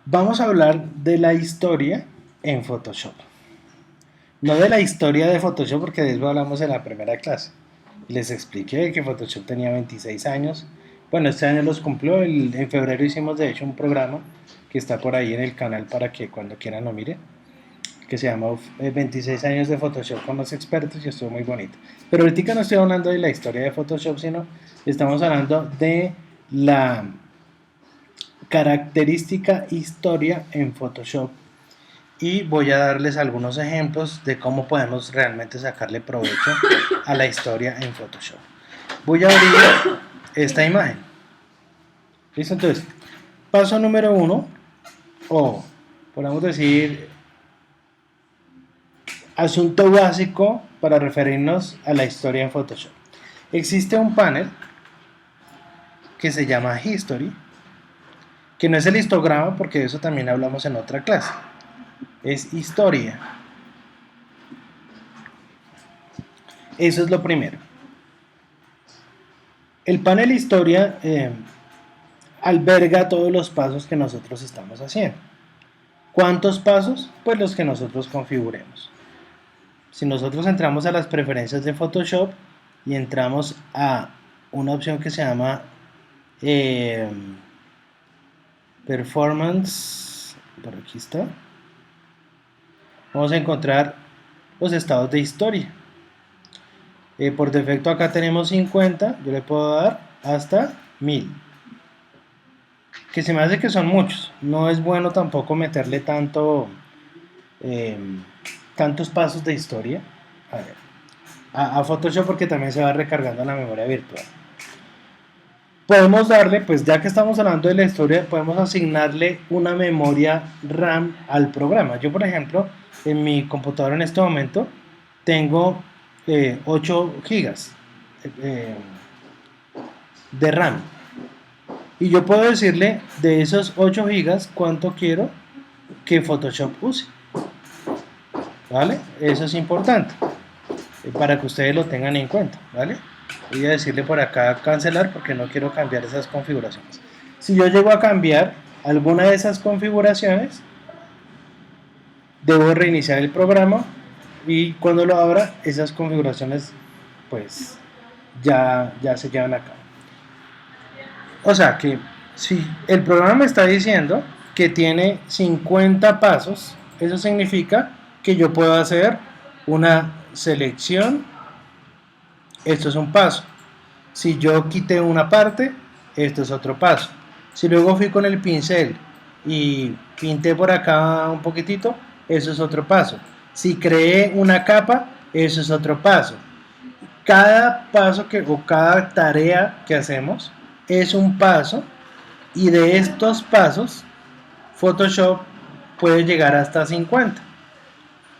Vamos a hablar de la historia en Photoshop. No de la historia de Photoshop porque de eso hablamos en la primera clase. Les expliqué que Photoshop tenía 26 años. Bueno, este año los cumplió. En febrero hicimos de hecho un programa que está por ahí en el canal para que cuando quieran lo miren. Que se llama 26 años de Photoshop con los expertos y estuvo muy bonito. Pero ahorita no estoy hablando de la historia de Photoshop, sino estamos hablando de la característica historia en Photoshop y voy a darles algunos ejemplos de cómo podemos realmente sacarle provecho a la historia en Photoshop. Voy a abrir esta imagen. ¿Listo? Entonces, paso número 1, o podemos decir asunto básico para referirnos a la historia en Photoshop. Existe un panel que se llama History, que no es el histograma porque de eso también hablamos en otra clase. Es historia. Eso es lo primero. El panel historia alberga todos los pasos que nosotros estamos haciendo. ¿Cuántos pasos? Pues los que nosotros configuremos. Si nosotros entramos a las preferencias de Photoshop y entramos a una opción que se llama Performance, por aquí está, vamos a encontrar los estados de historia. Por defecto acá tenemos 50, yo le puedo dar hasta 1000, que se me hace que son muchos. No es bueno tampoco meterle tantos pasos de historia a Photoshop porque también se va recargando la memoria virtual. Podemos darle, pues ya que estamos hablando de la historia, podemos asignarle una memoria RAM al programa. Yo, por ejemplo, en mi computadora en este momento tengo 8 gigas de RAM. Y yo puedo decirle de esos 8 gigas cuánto quiero que Photoshop use. ¿Vale? Eso es importante para que ustedes lo tengan en cuenta. ¿Vale? Voy a decirle por acá cancelar porque no quiero cambiar esas configuraciones. Si yo llego a cambiar alguna de esas configuraciones, debo reiniciar el programa y cuando lo abra, esas configuraciones pues ya se llevan a cabo. O sea que si el programa me está diciendo que tiene 50 pasos, eso significa que yo puedo hacer una selección. Esto es un paso. Si yo quité una parte, esto es otro paso. Si luego fui con el pincel y pinté por acá un poquitito, eso es otro paso. Si creé una capa, eso es otro paso. Cada paso o cada tarea que hacemos es un paso, y de estos pasos Photoshop puede llegar hasta 50.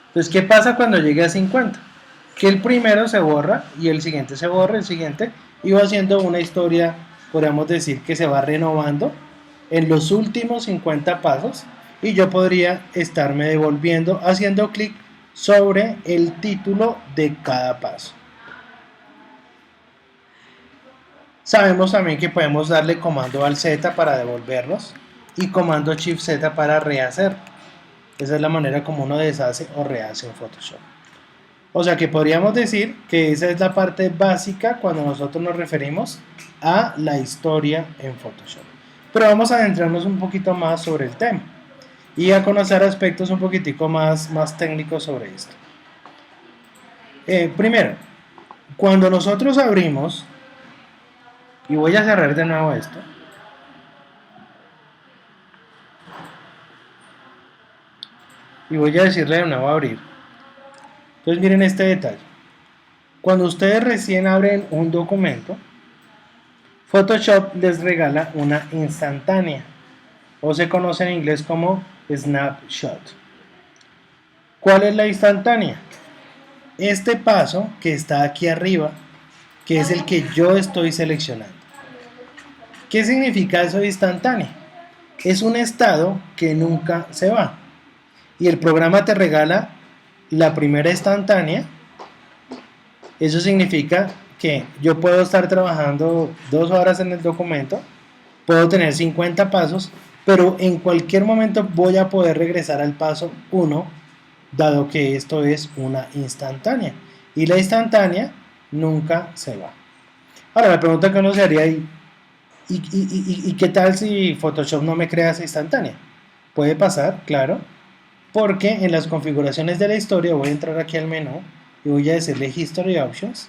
Entonces, ¿qué pasa cuando llegue a 50? Que el primero se borra y el siguiente se borra, el siguiente, y va haciendo una historia, podríamos decir que se va renovando en los últimos 50 pasos, y yo podría estarme devolviendo haciendo clic sobre el título de cada paso. Sabemos también que podemos darle comando al Z para devolvernos y comando Shift Z para rehacer. Esa es la manera como uno deshace o rehace en Photoshop. O sea que podríamos decir que esa es la parte básica cuando nosotros nos referimos a la historia en Photoshop. Pero vamos a adentrarnos un poquito más sobre el tema y a conocer aspectos un poquitico más técnicos sobre esto. Primero, cuando nosotros abrimos, y voy a cerrar de nuevo esto, y voy a decirle de nuevo abrir. Entonces miren este detalle. Cuando ustedes recién abren un documento, Photoshop les regala una instantánea, o se conoce en inglés como snapshot. ¿Cuál es la instantánea? Este paso que está aquí arriba, que es el que yo estoy seleccionando. ¿Qué significa eso de instantánea? Es un estado que nunca se va, y el programa te regala la primera instantánea. Eso significa que yo puedo estar trabajando 2 horas en el documento, puedo tener 50 pasos, pero en cualquier momento voy a poder regresar al paso 1, dado que esto es una instantánea. Y la instantánea nunca se va. Ahora, la pregunta que uno se haría ahí, ¿y qué tal si Photoshop no me crea esa instantánea? Puede pasar, claro, porque en las configuraciones de la historia voy a entrar aquí al menú y voy a decirle History Options.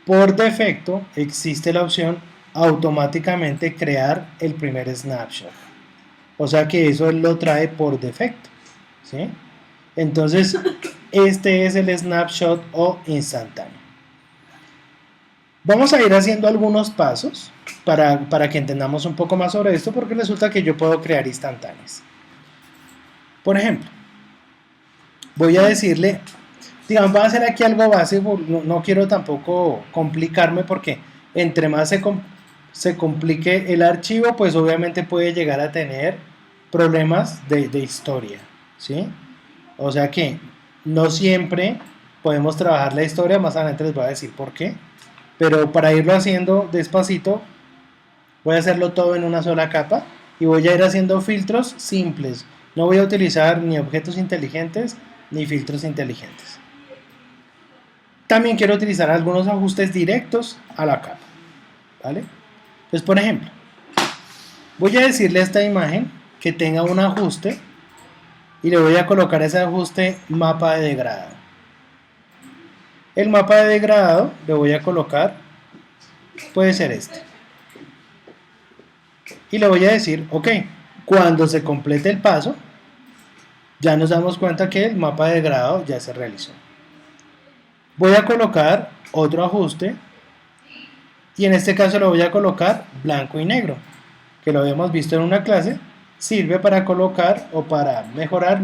Por defecto existe la opción automáticamente crear el primer snapshot. O sea que eso lo trae por defecto, ¿sí? Entonces, este es el snapshot o instantáneo. Vamos a ir haciendo algunos pasos para que entendamos un poco más sobre esto, porque resulta que yo puedo crear instantáneas. Por ejemplo, voy a decirle, digamos, voy a hacer aquí algo básico, no quiero tampoco complicarme, porque entre más se complique el archivo, pues obviamente puede llegar a tener problemas de historia, ¿sí? O sea que no siempre podemos trabajar la historia, más adelante les voy a decir por qué, pero para irlo haciendo despacito, voy a hacerlo todo en una sola capa y voy a ir haciendo filtros simples. No voy a utilizar ni objetos inteligentes ni filtros inteligentes. También quiero utilizar algunos ajustes directos a la capa, ¿vale? Entonces, por ejemplo, voy a decirle a esta imagen que tenga un ajuste y le voy a colocar ese ajuste mapa de degradado. El mapa de degradado le voy a colocar, puede ser este. Y le voy a decir, ok, cuando se complete el paso, ya nos damos cuenta que el mapa de degradado ya se realizó. Voy a colocar otro ajuste y en este caso lo voy a colocar blanco y negro, que lo habíamos visto en una clase. Sirve para colocar o para mejorar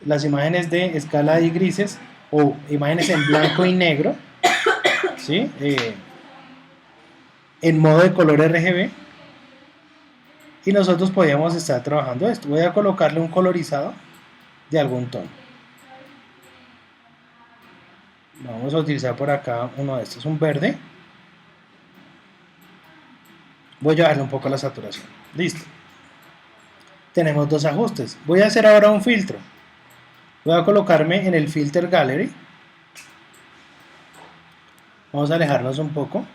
las imágenes de escala y grises o imágenes en blanco y negro, ¿sí? En modo de color RGB, y nosotros podríamos estar trabajando esto. Voy a colocarle un colorizado de algún tono. Vamos a utilizar por acá uno de estos, un verde. Voy a darle un poco la saturación. Listo. Tenemos dos ajustes. Voy a hacer ahora un filtro. Voy a colocarme en el Filter Gallery. Vamos a alejarnos un poco.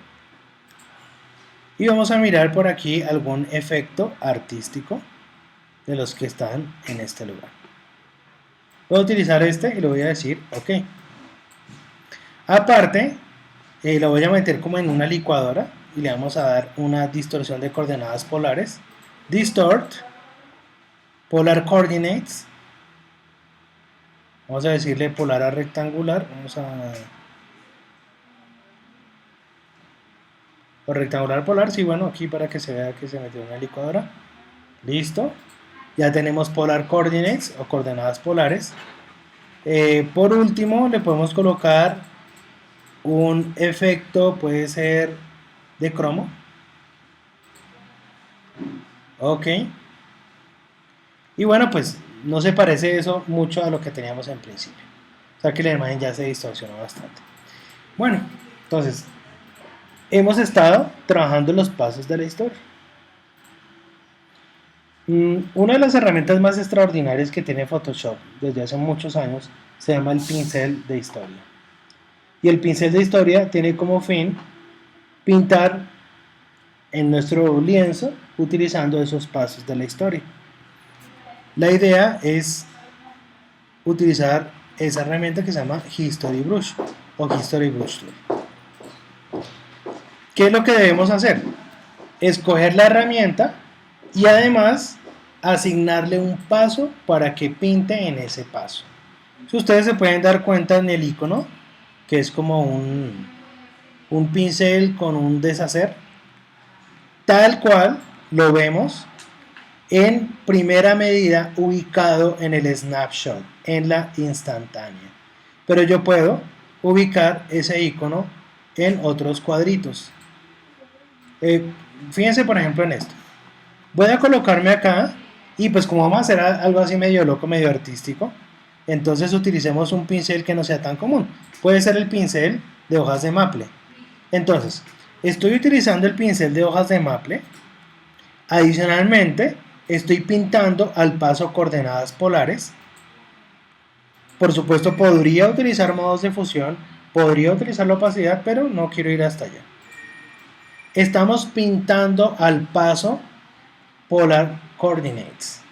Y vamos a mirar por aquí algún efecto artístico de los que están en este lugar. Voy a utilizar este y le voy a decir OK. Aparte, lo voy a meter como en una licuadora y le vamos a dar una distorsión de coordenadas polares. Distort, Polar Coordinates. Vamos a decirle polar a rectangular. Vamos a... o rectangular polar, sí, bueno, aquí para que se vea que se metió en una licuadora. Listo. Ya tenemos Polar Coordinates o coordenadas polares. Por último, le podemos colocar un efecto, puede ser de cromo. Ok. Y bueno, pues no se parece eso mucho a lo que teníamos en principio. O sea que la imagen ya se distorsionó bastante. Bueno, entonces, hemos estado trabajando los pasos de la historia. Una de las herramientas más extraordinarias que tiene Photoshop desde hace muchos años se llama el pincel de historia. Y el pincel de historia tiene como fin pintar en nuestro lienzo utilizando esos pasos de la historia. La idea es utilizar esa herramienta que se llama History Brush o History Brush Tool. ¿Qué es lo que debemos hacer? Escoger la herramienta y además asignarle un paso para que pinte en ese paso. Si ustedes se pueden dar cuenta en el icono, que es como un pincel con un deshacer, tal cual lo vemos en primera medida ubicado en el snapshot, en la instantánea. Pero yo puedo ubicar ese icono en otros cuadritos. Fíjense por ejemplo en esto. Voy a colocarme acá y pues como vamos a hacer algo así medio loco, medio artístico, entonces utilicemos un pincel que no sea tan común. Puede ser el pincel de hojas de maple. Entonces, estoy utilizando el pincel de hojas de maple. Adicionalmente, estoy pintando al paso coordenadas polares. Por supuesto podría utilizar modos de fusión, podría utilizar la opacidad, pero no quiero ir hasta allá. Estamos pintando al paso polar coordinates.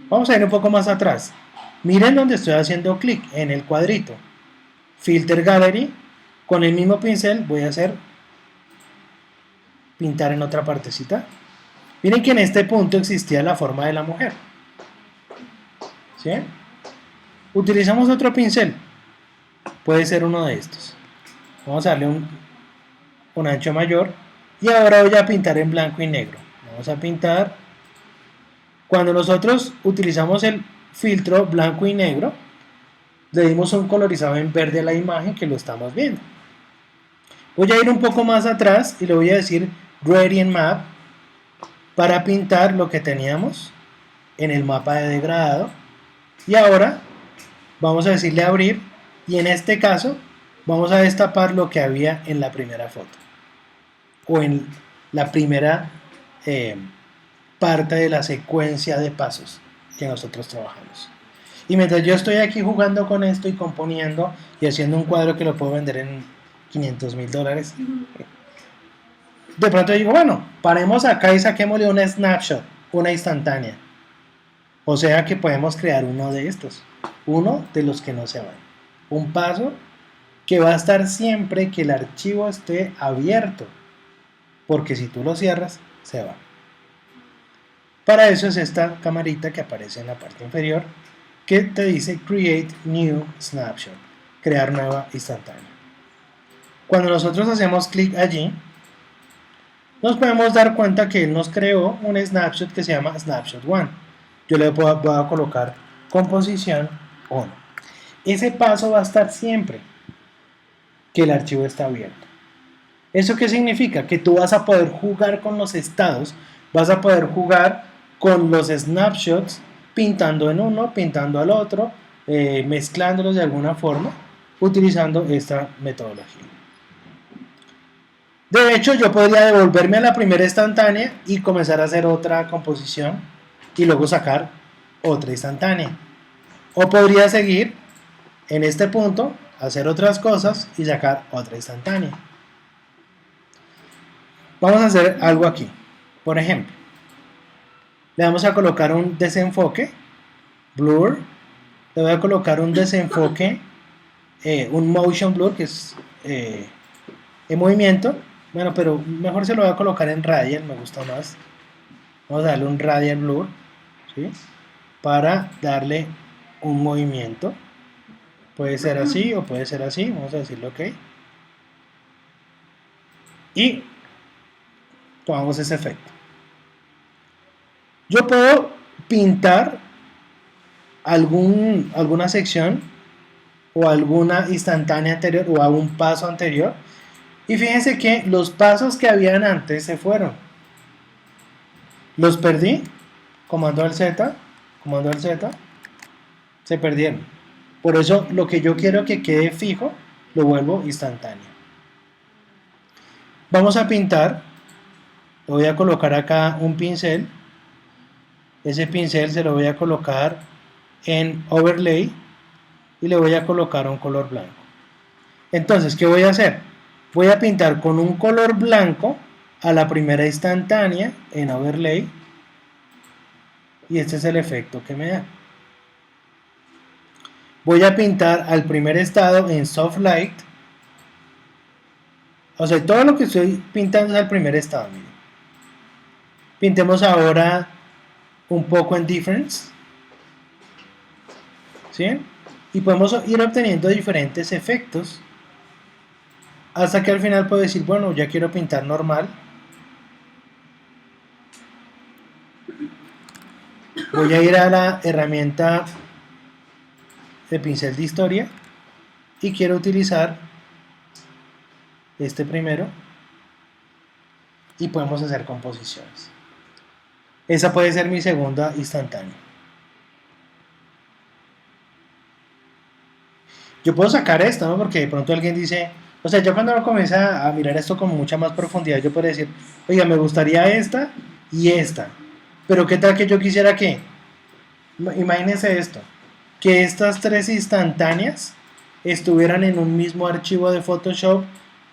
Vamos a ir un poco más atrás. Miren donde estoy haciendo clic, en el cuadrito. Filter Gallery. Con el mismo pincel voy a hacer pintar en otra partecita. Miren que en este punto existía la forma de la mujer. ¿Sí? Utilizamos otro pincel. Puede ser uno de estos. Vamos a darle un ancho mayor. Y ahora voy a pintar en blanco y negro. Vamos a pintar. Cuando nosotros utilizamos el filtro blanco y negro, le dimos un colorizado en verde a la imagen que lo estamos viendo. Voy a ir un poco más atrás y le voy a decir Gradient Map para pintar lo que teníamos en el mapa de degradado. Y ahora vamos a decirle abrir y en este caso vamos a destapar lo que había en la primera foto o en la primera parte de la secuencia de pasos que nosotros trabajamos. Y mientras yo estoy aquí jugando con esto y componiendo y haciendo un cuadro que lo puedo vender en $500,000, de pronto digo, bueno, paremos acá y saquémosle una snapshot, una instantánea. O sea que podemos crear uno de estos, uno de los que no se van. Un paso que va a estar siempre que el archivo esté abierto, porque si tú lo cierras, se va. Para eso es esta camarita que aparece en la parte inferior, que te dice Create New Snapshot, crear nueva instantánea. Cuando nosotros hacemos clic allí, nos podemos dar cuenta que él nos creó un snapshot que se llama Snapshot 1. Yo le voy a colocar composición 1. Ese paso va a estar siempre que el archivo está abierto. ¿Eso qué significa? Que tú vas a poder jugar con los estados, vas a poder jugar con los snapshots, pintando en uno, pintando al otro, mezclándolos de alguna forma, utilizando esta metodología. De hecho, yo podría devolverme a la primera instantánea y comenzar a hacer otra composición y luego sacar otra instantánea. O podría seguir en este punto, hacer otras cosas y sacar otra instantánea. Vamos a hacer algo aquí. Por ejemplo, le vamos a colocar un desenfoque, blur, le voy a colocar un desenfoque, un motion blur, que es en movimiento. Bueno, pero mejor se lo voy a colocar en radial, me gusta más. Vamos a darle un radial blur, ¿sí? Para darle un movimiento. Puede ser así o puede ser así. Vamos a decirle OK. Y tomamos ese efecto. Yo puedo pintar alguna sección o alguna instantánea anterior o a un paso anterior. Y fíjense que los pasos que habían antes se fueron. Los perdí. Comando al Z. Se perdieron. Por eso lo que yo quiero que quede fijo, lo vuelvo instantáneo. Vamos a pintar. Voy a colocar acá un pincel. Ese pincel se lo voy a colocar en overlay y le voy a colocar un color blanco. Entonces, ¿qué voy a hacer? Voy a pintar con un color blanco a la primera instantánea en overlay y este es el efecto que me da. Voy a pintar al primer estado en soft light, o sea, todo lo que estoy pintando es al primer estado. Miren. Pintemos ahora un poco en difference, ¿sí? Y podemos ir obteniendo diferentes efectos hasta que al final puedo decir, bueno, ya quiero pintar normal. Voy a ir a la herramienta de pincel de historia y quiero utilizar este primero y podemos hacer composiciones. Esa puede ser mi segunda instantánea. Yo puedo sacar esto, ¿no? Porque de pronto alguien dice, o sea, yo cuando comienza a mirar esto con mucha más profundidad, yo puedo decir, oiga, me gustaría esta y esta, Pero qué tal que yo quisiera que, imagínense esto, que estas tres instantáneas estuvieran en un mismo archivo de Photoshop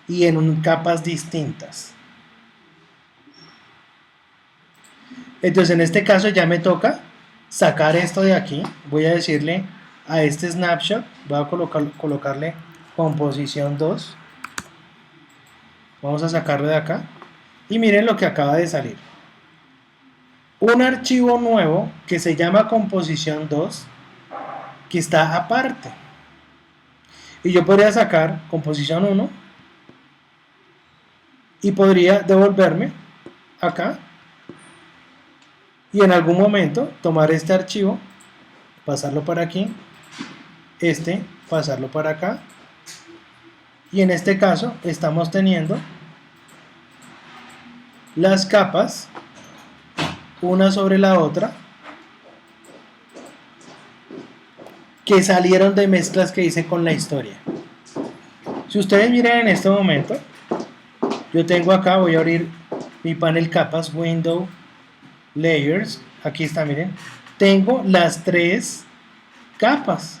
y en capas distintas. Entonces en este caso ya me toca sacar esto de aquí. Voy a decirle a este snapshot, voy a colocarle composición 2. Vamos a sacarlo de acá. Y miren lo que acaba de salir. Un archivo nuevo que se llama composición 2, que está aparte. Y yo podría sacar composición 1 y podría devolverme acá y en algún momento tomar este archivo, pasarlo para aquí, pasarlo para acá, y en este caso estamos teniendo las capas una sobre la otra que salieron de mezclas que hice con la historia. Si ustedes miran en este momento, yo tengo acá, voy a abrir mi panel capas, Window, Layers, aquí está, miren, tengo las tres capas.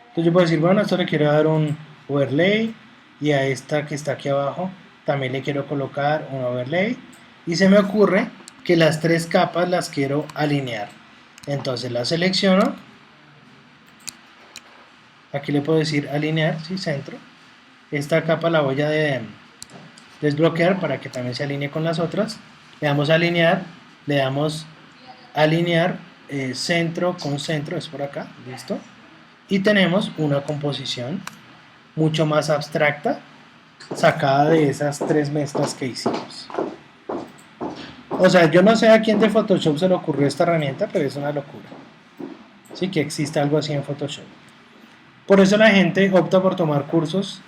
Entonces yo puedo decir, bueno, a esto le quiero dar un overlay y a esta que está aquí abajo también le quiero colocar un overlay y se me ocurre que las tres capas las quiero alinear. Entonces la selecciono, aquí le puedo decir alinear, sí, centro. Esta capa la voy a desbloquear para que también se alinee con las otras. Le damos a alinear, le damos alinear centro con centro, es por acá, listo. Y tenemos una composición mucho más abstracta sacada de esas tres mezclas que hicimos. O sea, yo no sé a quién de Photoshop se le ocurrió esta herramienta, pero es una locura. Sí, que existe algo así en Photoshop. Por eso la gente opta por tomar cursos,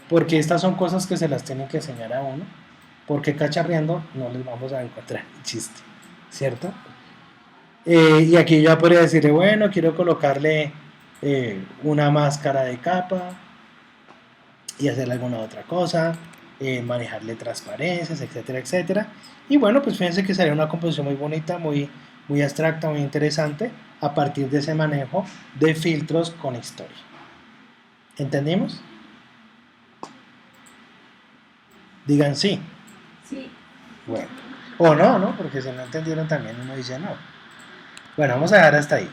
porque estas son cosas que se las tienen que enseñar a uno, porque cacharreando no les vamos a encontrar el chiste, ¿cierto? Y aquí yo podría decirle, bueno, quiero colocarle una máscara de capa y hacerle alguna otra cosa, manejarle transparencias, etcétera, etcétera. Y bueno, pues fíjense que sería una composición muy bonita, muy abstracta, muy interesante, a partir de ese manejo de filtros con historia. ¿Entendimos? Digan sí. Sí. Bueno. O no, ¿no? Porque si no entendieron también uno dice no. Bueno, vamos a dejar hasta ahí.